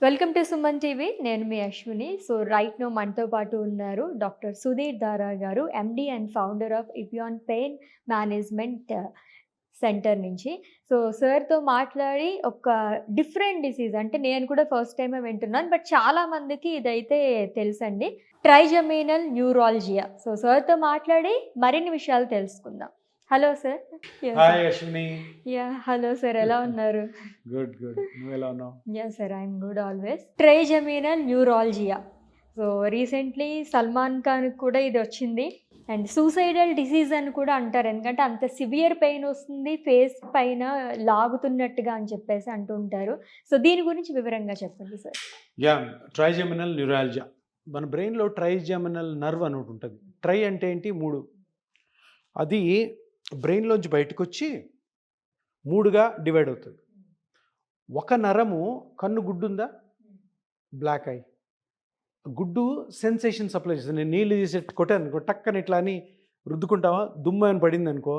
Welcome to Suman TV. నేను మీ Ashwini. So right now మనతో పాటు ఉన్నారు డాక్టర్ సుధీర్ దారా గారు, ఎండి అండ్ ఫౌండర్ ఆఫ్ ఇపియాన్ పెయిన్ మేనేజ్మెంట్ సెంటర్ నుంచి. సో సార్తో మాట్లాడి ఒక డిఫరెంట్ డిసీజ్, అంటే నేను కూడా ఫస్ట్ టైమే వింటున్నాను, బట్ చాలా మందికి ఇదైతే తెలుసండి, ట్రైజెమినల్ న్యూరాలజియా. సో సార్తో మాట్లాడి మరిన్ని విషయాలు తెలుసుకుందాం. Hello sir. Hi Ashwini. Hello sir, ఎలా ఉన్నారు? Good good. నువ్వు ఎలా ఉన్నావు? Sir, I'm good always. Trigeminal neuralgia. So recently Salman Khan కూడా ఇది వచ్చింది, అండ్ సూసైడల్ డిసీజ్ అని కూడా అంటారు, ఎందుకంటే అంత సివియర్ పెయిన్ వస్తుంది, ఫేస్ పైన లాగుతున్నట్టుగా అని చెప్పేసి అంటుంటారు. సో దీని గురించి వివరంగా చెప్పండి సార్. Trigeminal neuralgia. మన బ్రెయిన్లో ట్రైజెమినల్ నర్వ్ అని ఒకటి ఉంటుంది. ట్రై అంటే ఏంటి? 3. అది బ్రెయిన్లోంచి బయటకు వచ్చి 3గా డివైడ్ అవుతుంది. ఒక నరము, కన్ను గుడ్డు ఉందా, బ్లాక్ ఐ, గుడ్డు సెన్సేషన్ సప్లై చేస్తుంది. నేను నీళ్ళు తీసి కొట్టాను అనుకో, టక్కని ఇట్లా అని రుద్దుకుంటావా, దుమ్ము అని పడింది అనుకో,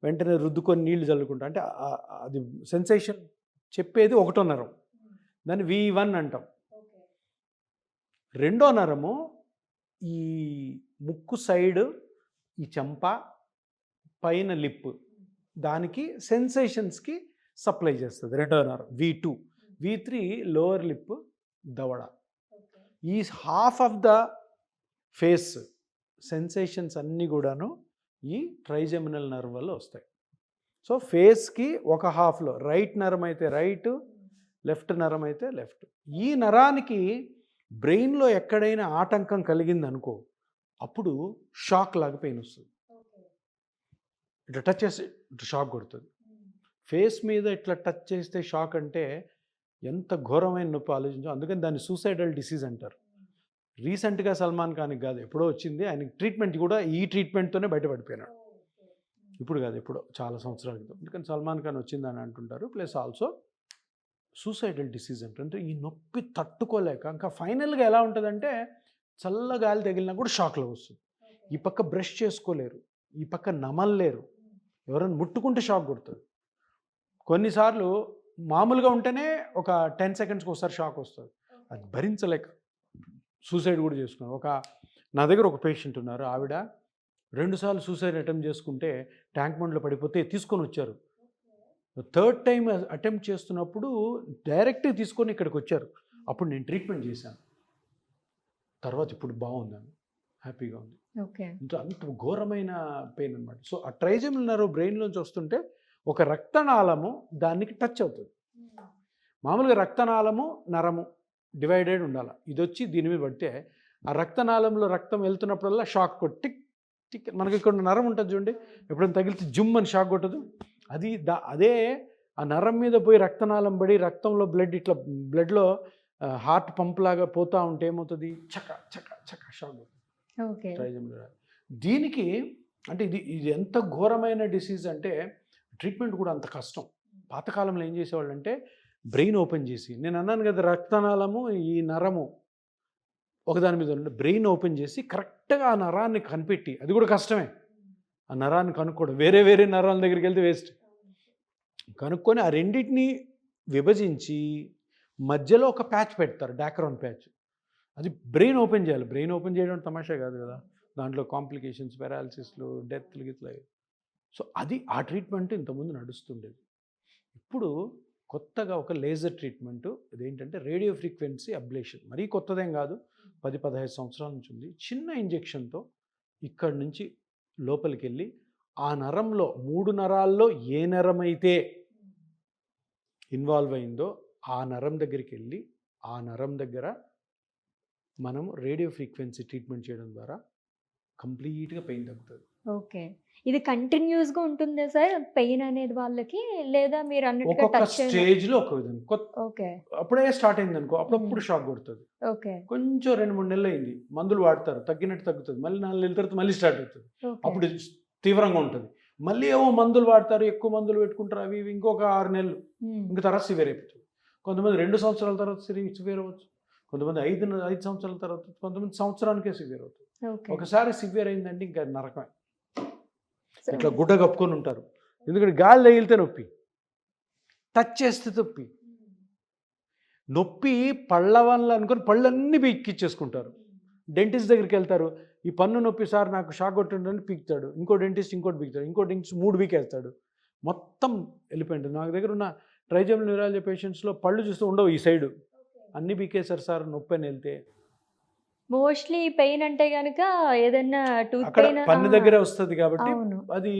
వెంటనే రుద్దుకొని నీళ్లు చల్లుకుంటా, అంటే అది సెన్సేషన్ చెప్పేది ఒకటో నరం, దాన్ని V1 అంటాం. రెండో నరము ఈ ముక్కు సైడ్, ఈ చెంప పైన లిప్, దానికి సెన్సేషన్స్కి సప్లై చేస్తుంది రెండో నరం V2. V3 లోవర్ లిప్, దవడ. ఈ half of the face sensations అన్నీ కూడాను ఈ ట్రైజెమినల్ నర్వ్ వల్ల వస్తాయి. సో ఫేస్కి ఒక హాఫ్లో రైట్ నరం అయితే రైట్, లెఫ్ట్ నరం అయితే లెఫ్ట్. ఈ నరానికి బ్రెయిన్లో ఎక్కడైనా ఆటంకం కలిగింది అనుకో, అప్పుడు షాక్ లాగా పెయిన్ వస్తుంది. ఇట్లా టచ్ చేస్తే ఇట్లా షాక్ కొడుతుంది. ఫేస్ మీద ఇట్లా టచ్ చేస్తే షాక్ అంటే ఎంత ఘోరమైన నొప్పి ఆలోచించు. అందుకని దాన్ని సూసైడల్ డిసీజ్ అంటారు. రీసెంట్గా సల్మాన్ ఖాన్కి కాదు, ఎప్పుడో వచ్చింది. ఆయనకి ట్రీట్మెంట్ కూడా ఈ ట్రీట్మెంట్తోనే బయటపడిపోయినాడు. ఇప్పుడు కాదు, ఎప్పుడో చాలా సంవత్సరాల క్రితం. అందుకని సల్మాన్ ఖాన్ వచ్చిందని అంటుంటారు. ప్లస్ ఆల్సో సూసైడల్ డిసీజ్ అంటే ఈ నొప్పి తట్టుకోలేక ఇంకా ఫైనల్గా ఎలా ఉంటుందంటే, చల్ల గాలి తగిలినా కూడా షాక్లో వస్తుంది. ఈ పక్క బ్రష్ చేసుకోలేరు, ఈ పక్క నమలలేరు, ఎవరైనా ముట్టుకుంటే షాక్ కొడుతుంది. కొన్నిసార్లు మామూలుగా ఉంటేనే ఒక 10 సెకండ్స్కి ఒకసారి షాక్ వస్తుంది. అది భరించలేక సూసైడ్ కూడా చేసుకున్నారు. నా దగ్గర ఒక పేషెంట్ ఉన్నారు, ఆవిడ 2 సార్లు సూసైడ్ అటెంప్ట్ చేసుకుంటే ట్యాంక్ బండ్లో పడిపోతే తీసుకొని వచ్చారు. 3rd టైం అటెంప్ట్ చేస్తున్నప్పుడు డైరెక్ట్గా తీసుకొని ఇక్కడికి వచ్చారు. అప్పుడు నేను ట్రీట్మెంట్ చేశాను. తర్వాత ఇప్పుడు బాగుందని, హ్యాపీగా ఉంది. అంత ఘోరమైన పెయిన్ అనమాట. సో ఆ ట్రైజెమినల్ నర్వ్ బ్రెయిన్లోంచి వస్తుంటే ఒక రక్తనాళము దానికి టచ్ అవుతుంది. మామూలుగా రక్తనాళము నరము డివైడెడ్ ఉండాలి. ఇది వచ్చి దీని మీద పడితే ఆ రక్తనాళంలో రక్తం వెళ్తున్నప్పుడల్లా షాక్ కొట్టి టిక్ టిక్, మనకి ఇక్కడ నరం ఉంటుంది చూడండి, ఎప్పుడైనా తగిలితే జుమ్ అని షాక్ కొట్టదు. అదే ఆ నరం మీద పోయి రక్తనాళం పడి రక్తంలో బ్లడ్లో హార్ట్ పంప్ లాగా పోతూ ఉంటే ఏమవుతుంది, చక చక చక షాక్ కొడుతుంది. దీనికి అంటే ఇది ఎంత ఘోరమైన డిసీజ్ అంటే ట్రీట్మెంట్ కూడా అంత కష్టం. పాతకాలంలో ఏం చేసేవాళ్ళు అంటే, బ్రెయిన్ ఓపెన్ చేసి, నేను అన్నాను కదా రక్తనాళము ఈ నరము ఒకదాని మీద ఉండే, బ్రెయిన్ ఓపెన్ చేసి కరెక్ట్గా ఆ నరాన్ని కనిపెట్టి, అది కూడా కష్టమే, ఆ నరాన్ని కనుక్కోవడం. వేరే వేరే నరాల దగ్గరికి వెళ్తే వేస్ట్. కనుక్కొని ఆ రెండింటిని విభజించి మధ్యలో ఒక ప్యాచ్ పెడతారు, డాక్రాన్ ప్యాచ్. అది బ్రెయిన్ ఓపెన్ చేయాలి. బ్రెయిన్ ఓపెన్ చేయడం తమాషా కాదు కదా, దాంట్లో కాంప్లికేషన్స్, పారాలిసిస్లు, డెత్లు గిట్లా. సో అది ఆ ట్రీట్మెంట్ ఇంతకుముందు నడుస్తుండేది. ఇప్పుడు కొత్తగా ఒక లేజర్ ట్రీట్మెంట్, ఇదేంటంటే రేడియో ఫ్రీక్వెన్సీ అబ్లేషన్. మరీ కొత్తదేం కాదు, 10-15 సంవత్సరాల నుంచి ఉంది. చిన్న ఇంజెక్షన్తో ఇక్కడి నుంచి లోపలికి వెళ్ళి ఆ నరంలో 3 నరాల్లో ఏ నరం అయితే ఇన్వాల్వ్ అయిందో ఆ నరం దగ్గరికి వెళ్ళి ఆ నరం దగ్గర మనం రేడియో ఫ్రీక్వెన్సీ ట్రీట్మెంట్ చేయడం ద్వారా కంప్లీట్గా పెయిన్ తగ్గుతుంది. ఓకే, ఇది కంటిన్యూస్గా ఉంటుందా సార్ పెయిన్ అనేది వాళ్ళకి, లేదా మీరు అన్నట్టుగా ఒక్కొక్క స్టేజ్లో ఒక విధంగా. ఓకే, అప్పుడే స్టార్ట్ అయింది అనుకో, అప్పుడప్పుడు షాక్ కొడుతుంది. ఓకే, కొంచెం 2-3 నెలలు అయింది, మందులు వాడతారు, తగ్గినట్టు తగ్గుతుంది. మళ్ళీ 4 నెలల తర్వాత మళ్ళీ స్టార్ట్ అవుతుంది, అప్పుడు తీవ్రంగా ఉంటుంది. మళ్ళీ ఏవో మందులు వాడతారు, ఎక్కువ మందులు పెట్టుకుంటారు, అవి ఇంకొక 6 నెలలు, ఇంకా తర్వాత సివియర్ అయిపోతుంది. కొంతమంది 2 సంవత్సరాల తర్వాత సివియర్ అవ్వచ్చు, కొంతమంది 5 సంవత్సరాల తర్వాత, కొంతమంది సంవత్సరానికే సివియర్ అవుతుంది. ఒకసారి సివియర్ అయిందంటే ఇంకా నరకమే. ఇట్లా గుడ్డ కప్పుకొని ఉంటారు, ఎందుకంటే గాలి తగిలితే నొప్పి, టచ్ చేస్తే నొప్పి. నొప్పి పళ్ళ వల్ల అనుకొని పళ్ళన్నీ పీక్కిచ్చేసుకుంటారు. డెంటిస్ట్ దగ్గరికి వెళ్తారు, ఈ పన్ను నొప్పి సార్ నాకు షాక్ కొట్టుండని పీకుతాడు, ఇంకో డెంటిస్ట్ ఇంకోటి పీకుతాడు, ఇంకో డెంటిస్ట్ 3 పీకేస్తాడు, మొత్తం వెళ్ళిపోయింది. నాకు దగ్గర ఉన్న ట్రైజెమినల్ న్యూరాలజీ పేషెంట్స్లో పళ్ళు చూస్తూ ఉండవు, ఈ సైడు అన్నీ పీకేశారు సార్ నొప్పి అని వెళ్తే. మోస్ట్లీ పెయిన్ అంటే గనుక ఏదన్నా టూత్ అక్కడ పెయిన్ పన్ను దగ్గరే వస్తుంది కాబట్టి అవును అది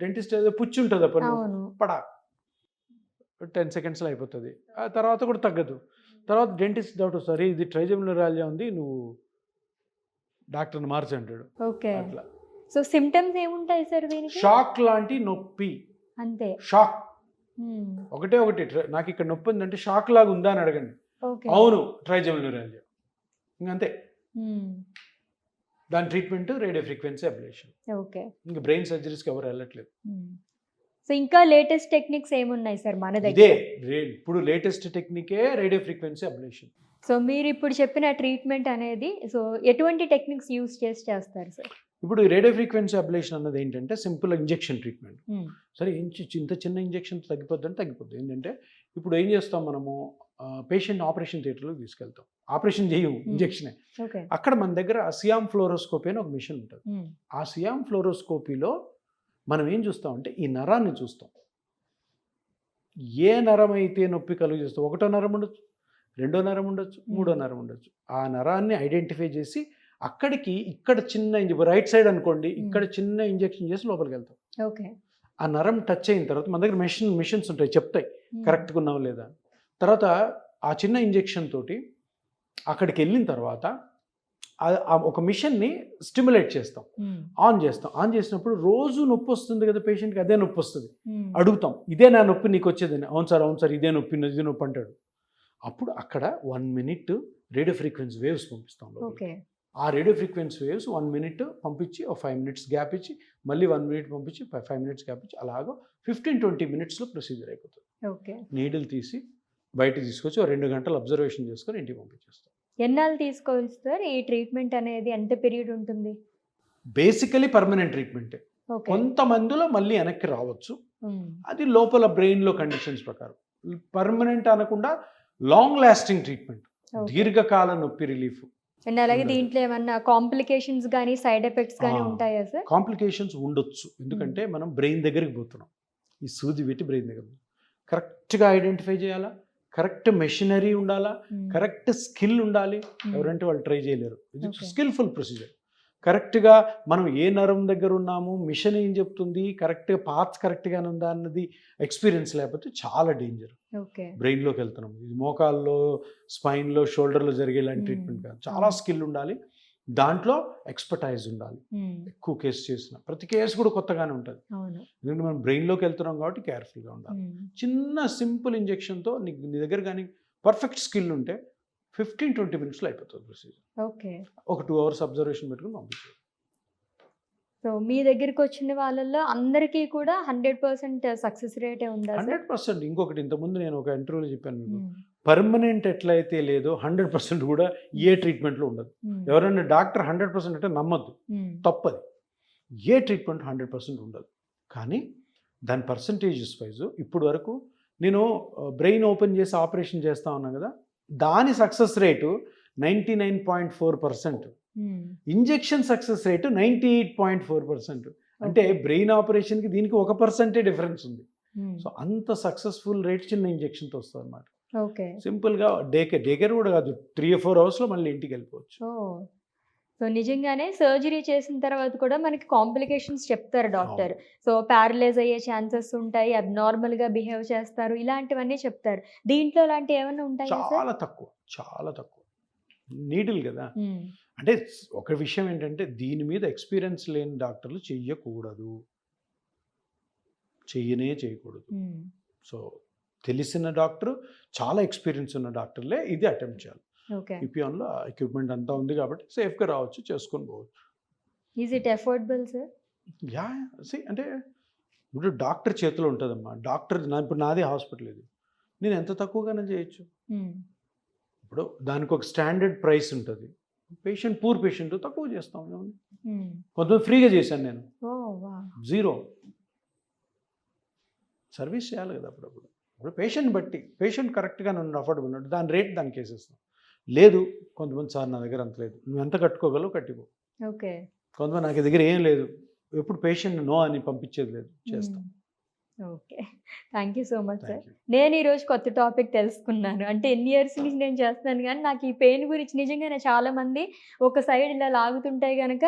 డెంటిస్ట్ ఏదో పుచ్చి ఉంటుంది, పన్ను అవును పడా 10 సెకండ్స్లో అయిపోతుంది, ఆ తర్వాత కూడా తగ్గదు. తర్వాత డెంటిస్ట్ డౌట్ వస్తుంది, ఇది ట్రైజెమినల్ న్యూరాలజీ ఉంది, నువ్వు డాక్టర్ని మార్చి అంటాడు. ఓకే. అట్లా సో సిమ్టమ్స్ ఏముంటాయి సార్ దీనికి? షాక్ లాంటి నొప్పి, అంతే. షాక్ మ్మ్. ఒకటే నాకు ఇక్కడ నొప్పి ఉందంటే షాక్ లాగా ఉందా అని అడగండి, ఓకే. అవును ట్రైజెమినల్ న్యూరాలజీ, ఇంకంతే. మ్మ్. దాని treatment radio frequency ablation, okay. ఇంకా బ్రెయిన్ సర్జరీస్కి ఎవరు వెళ్ళట్లేదు. మ్మ్. సో ఇంకా లేటెస్ట్ టెక్నిక్స్ ఏమున్నాయి సార్ మన ఇదే దగ్గర? ఇప్పుడు లేటెస్ట్ టెక్నికే రేడియో ఫ్రీక్వెన్సీ అబ్లేషన్. సో మీరు ఇప్పుడు చెప్పిన ట్రీట్మెంట్ అనేది సో ఎటువంటి టెక్నిక్స్ యూస్ చేస్తారు సార్? ఇప్పుడు రేడియో ఫ్రీక్వెన్సీ అబ్లేషన్ అన్నది ఏంటంటే సింపుల్ ఇంజెక్షన్ ట్రీట్మెంట్. మ్మ్. సరే ఇంత చిన్న ఇంజెక్షన్ తగ్గిపోద్దని తగ్గిపోద్ది. ఏంటంటే ఇప్పుడు ఏం చేస్తాం మనము, పేషెంట్ ఆపరేషన్ థియేటర్లోకి తీసుకెళ్తాం, ఆపరేషన్ చేయము, ఇంజెక్షనే. ఓకే. అక్కడ మన దగ్గర సియామ్ ఫ్లోరోస్కోపీ అని ఒక మిషన్ ఉంటుంది. మ్మ్. ఆ సియామ్ ఫ్లోరోస్కోపీలో మనం ఏం చూస్తామంటే ఈ నరాన్ని చూస్తాం. ఏ నరం అయితే నొప్పి కలుగు చేస్తాం, ఒకటో నరం ఉండొచ్చు, రెండో నరం ఉండొచ్చు, మూడో నరం ఉండొచ్చు. ఆ నరాన్ని ఐడెంటిఫై చేసి అక్కడికి ఇక్కడ చిన్న రైట్ సైడ్ అనుకోండి, ఇక్కడ చిన్న ఇంజెక్షన్ చేసి లోపలికి వెళ్తాం. ఓకే. ఆ నరం టచ్ అయిన తర్వాత మన దగ్గర మిషన్స్ ఉంటాయి, చెప్తాయి కరెక్ట్గా ఉన్నావు లేదా. తర్వాత ఆ చిన్న ఇంజెక్షన్ తోటి అక్కడికి వెళ్ళిన తర్వాత ఒక మిషన్ని స్టిమ్యులేట్ చేస్తాం, మ్మ్. ఆన్ చేస్తాం. ఆన్ చేసినప్పుడు రోజు నొప్పి వస్తుంది కదా పేషెంట్కి, అదే నొప్పి వస్తుంది. మ్మ్. అడుగుతాం, ఇదే నా నొప్పి నీకు వచ్చేదని, అవును సార్ ఇదే నొప్పి అంటాడు. అప్పుడు అక్కడ 1 minute రేడియో ఫ్రీక్వెన్సీ వేవ్స్ పంపిస్తాం. ఓకే. ఆ రేడియో ఫ్రీక్వెన్సీ వేవ్స్ 1 minute పంపించి ఒక 5 minutes గ్యాప్ ఇచ్చి మళ్ళీ 1 minute పంపించి 5 minutes గ్యాప్ ఇచ్చి అలాగా 15-20 minutesలో ప్రొసీజర్ అయిపోతుంది. ఓకే. నీడిల్ తీసి బయట తీసుకొచ్చి 2 గంటలు అబ్జర్వేషన్ చేసుకొని ఇంటికి పంపించేస్తాం. ఎన్నాళ్ళు తీసుకోవాలి సార్ ఈ ట్రీట్మెంట్ అనేది? ఎంత పీరియడ్ ఉంటుంది? బేసికలీ పర్మనెంట్ ట్రీట్మెంటే. ఓకే. కొంతమందిలో మళ్ళీ వెనక్కి రావచ్చు, మ్మ్. అది లోపల బ్రెయిన్లో కండిషన్స్ ప్రకారం. పర్మనెంట్ అనకుండా లాంగ్ లాస్టింగ్ ట్రీట్మెంట్, ఓకే. దీర్ఘకాల నొప్పి రిలీఫ్. అండ్ అలాగే ఉండదు. దీంట్లో ఏమన్నా కాంప్లికేషన్స్ కానీ సైడ్ ఎఫెక్ట్స్ కానీ ఉంటాయా సార్? కాంప్లికేషన్స్ ఉండొచ్చు, ఎందుకంటే మనం బ్రెయిన్ దగ్గరికి పోతున్నాం, ఈ సూది పెట్టి బ్రెయిన్ దగ్గర కరెక్ట్గా ఐడెంటిఫై చేయాలా, కరెక్ట్ మెషినరీ ఉండాలా, మ్మ్. కరెక్ట్ స్కిల్ ఉండాలి. మ్మ్. ఎవరంటే వాళ్ళు ట్రై చేయలేరు, ఇది Okay. Skilful procedure. కరెక్ట్గా మనం ఏ నరం దగ్గర ఉన్నాము, మిషన్ ఏం చెప్తుంది, కరెక్ట్గా పాత్ కరెక్ట్గానే ఉందా అన్నది ఎక్స్పీరియన్స్ లేకపోతే చాలా డేంజర్. ఓకే. బ్రెయిన్లోకి వెళ్తున్నాం, ఇది మోకాల్లో, స్పైన్లో, షోల్డర్లో జరిగేలాంటి ట్రీట్మెంట్ కాదు. చాలా స్కిల్ ఉండాలి, దాంట్లో ఎక్స్పర్టైజ్ ఉండాలి. మ్మ్. ఎక్కువ కేసు చేసిన ప్రతి కేసు కూడా కొత్తగానే ఉంటుంది, అవును. ఎందుకంటే మనం బ్రెయిన్లోకి వెళ్తున్నాం కాబట్టి కేర్ఫుల్గా ఉండాలి. మ్మ్. చిన్న సింపుల్ ఇంజెక్షన్తో నీ దగ్గర కానీ పర్ఫెక్ట్ స్కిల్ ఉంటే 15-20 minutesలో అయిపోతుంది ప్రొసీజర్. ఓకే. ఒక 2 hours అబ్జర్వేషన్ పెట్టుకుని పంపించారు. సో మీ దగ్గరికి వచ్చిన వాళ్ళల్లో అందరికీ కూడా 100% సక్సెస్ రేటే ఉందా సార్? 100%. ఇంకొకటి, ఇంతకుముందు నేను ఒక ఇంటర్వ్యూలో చెప్పాను మీకు, మ్మ్. పర్మనెంట్ ఎట్లయితే లేదో 100% కూడా ఏ ట్రీట్మెంట్లో ఉండదు. మ్మ్. ఎవరైనా డాక్టర్ 100% అంటే నమ్మద్దు, మ్మ్. తప్పది. ఏ ట్రీట్మెంట్ 100% ఉండదు, కానీ దాని పర్సంటేజెస్ వైజ్ ఇప్పుడు వరకు నేను బ్రెయిన్ ఓపెన్ చేసి ఆపరేషన్ చేస్తా ఉన్నాను కదా, దాని సక్సెస్ రేటు 99.4%, మ్మ్. Injection success rate 98.4%. అంటే బ్రెయిన్ ఆపరేషన్కి దీనికి 1% డిఫరెన్స్ ఉంది. మ్మ్. సో అంత సక్సెస్ఫుల్ రేట్ చిన్న ఇంజెక్షన్తో వస్తుంది అనమాట. ఓకే. సింపుల్గా డేకేర్ కూడా కాదు, 3-4 hours మళ్ళీ ఇంటికి వెళ్ళిపోవచ్చు. ఓ సో నిజంగానే సర్జరీ చేసిన తర్వాత కూడా మనకి కాంప్లికేషన్స్ చెప్తారు డాక్టర్. సో ప్యారలైజ్ అయ్యే ఛాన్సెస్ ఉంటాయి, అబ్నార్మల్గా బిహేవ్ చేస్తారు, ఇలాంటివన్నీ చెప్తారు. దీంట్లో లాంటివి ఏమైనా ఉంటాయా సార్? చాలా తక్కువ నీడిల్ కదా. అంటే ఒక విషయం ఏంటంటే దీని మీద ఎక్స్పీరియన్స్ లేని డాక్టర్లు చేయకూడదు. సో తెలిసిన డాక్టర్, చాలా ఎక్స్పీరియన్స్ ఉన్న డాక్టర్లే ఇది అటెంప్ట్ చేయాలి. ఓకే. ఇపియాన్లో ఎక్విప్మెంట్ అంతా ఉంది కాబట్టి సేఫ్గా రావచ్చు, చేసుకొని పోవచ్చు. Is it affordable sir? అంటే ఇప్పుడు డాక్టర్ చేతిలో ఉంటుందమ్మా. ఇప్పుడు నాదే హాస్పిటల్, ఇది నేను ఎంత తక్కువగానే చేయొచ్చు. ఇప్పుడు దానికి ఒక స్టాండర్డ్ ప్రైస్ ఉంటుంది. పూర్ పేషెంట్ తక్కువ చేస్తాం, కొంతమంది ఫ్రీగా చేశాను నేను, 0 సర్వీస్ చేయాలి కదా అప్పుడప్పుడు. ఇప్పుడు పేషెంట్ బట్టి పేషెంట్ కరెక్ట్గా నన్ను అఫోర్డబుల్ ఉన్నట్టు దాని రేట్ దానికి వేసేస్తాం. లేదు కొంతమంది సార్ నా దగ్గర అంత లేదు, నువ్వు ఎంత కట్టుకోగలవు కట్టిపో. ఓకే. కొంతమంది నాకు దగ్గర ఏం లేదు, ఎప్పుడు పేషెంట్ నో అని పంపించేది లేదు, చేస్తాం. Okay. Thank you so much sir. Thank you. నేను ఈరోజు కొత్త టాపిక్ తెలుసుకున్నాను. అంటే ఎన్ని ఇయర్స్ నుంచి నేను చేస్తున్నాను కానీ నాకు ఈ పెయిన్ గురించి నిజంగానే చాలామంది ఒక సైడ్ ఇలా లాగుతుంటే గనక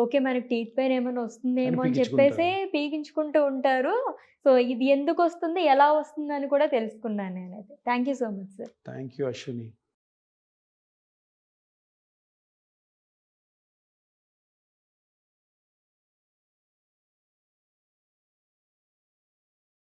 ఓకే మనకి టీత్ పెయిన్ ఏమైనా వస్తుందేమో అని చెప్పేసి పీకించుకుంటూ ఉంటారు. సో ఇది ఎందుకు వస్తుంది, ఎలా వస్తుంది అని కూడా తెలుసుకున్నాను నేనైతే. Thank you so much sir. Thank you Ashwini.